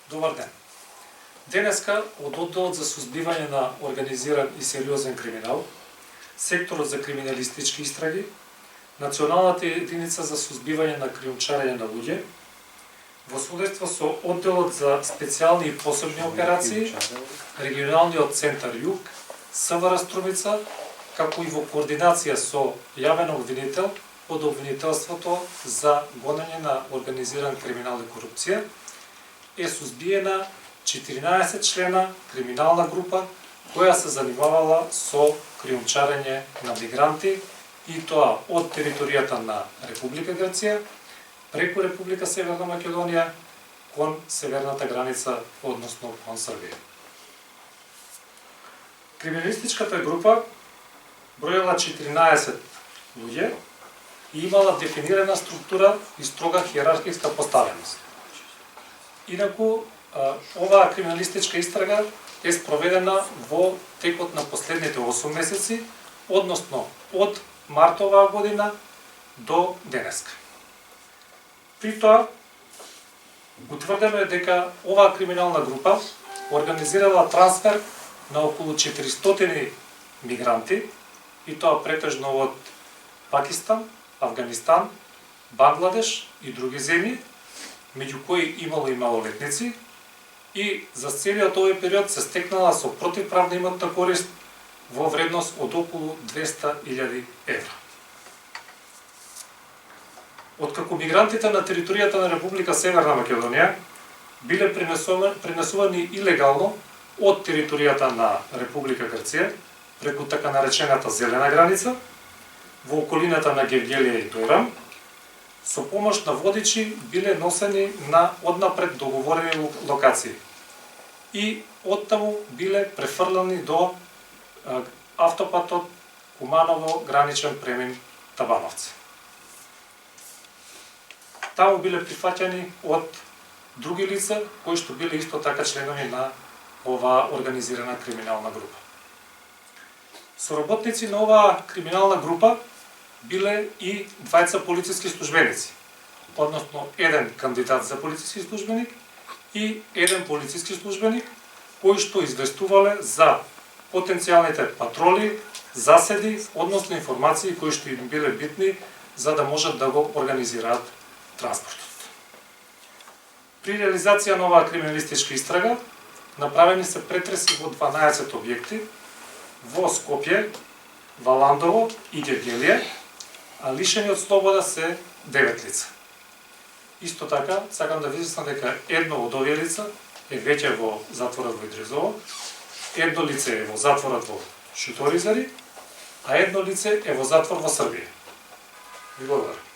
Добар ден. Денеска од Одделот за сузбивање на организиран и сериозен криминал, Секторот за криминалистички истраги, Националната единица за сузбивање на кријумчарење на луѓе, во соделство со Одделот за специјални и посебни операции, Регионалниот центар Југ, СВР Струмица, како и во координација со јавен обвинител од обвинителството за гонење на организиран криминал и корупција, е сузбиена 14 члена криминална група која се занимавала со кријумчарење на мигранти, и тоа од територијата на Република Грција преку Република Северна Македонија кон северната граница, односно кон Србија. Криминалистичката група бројала 14 луѓе и имала дефинирана структура и строга хиерархиска поставеност. Инаку, оваа криминалистичка истрага е спроведена во текот на последните 8 месеци, односно од март оваа година до денеска. При тоа, утврдено е дека оваа криминална група организирала трансфер на околу 400 мигранти, и тоа претежно од Пакистан, Афганистан, Бангладеш и други земји, меѓу кои имало и малолетници, и за целиот овој период се стекнала со противправна имотна корист во вредност од околу 200.000 евра. Откако мигрантите на територијата на Република Северна Македонија биле пренесувани илегално од територијата на Република Грција преку така наречената зелена граница во околината на Гевгелија и Дојрам, со помош на водичи биле носени на однапред договорени локации и оттаму биле префрлани до автопатот Куманово граничен премин Табановци. Таму биле прифаќани од други лица кои што биле исто така членови на оваа организирана криминална група. Соработници на оваа криминална група биле и двајца полициски службеници, односно еден кандидат за полициски службеник и еден полициски службеник, кои што известувале за потенцијалните патроли, заседи, односно информации кои што им биле битни за да можат да го организираат транспортот. При реализација на оваа криминалистичка истрага направени се претреси во 12 објекти во Скопје, Валандово и Гевгелија, а лишени од слобода се 9 лица. Исто така, сакам да ви изјаснам дека едно од овие лица е веќе во затворот во Идризово, едно лице е во затворот во Шуторизари, а едно лице е во затвор во Србија. Ви благодарам.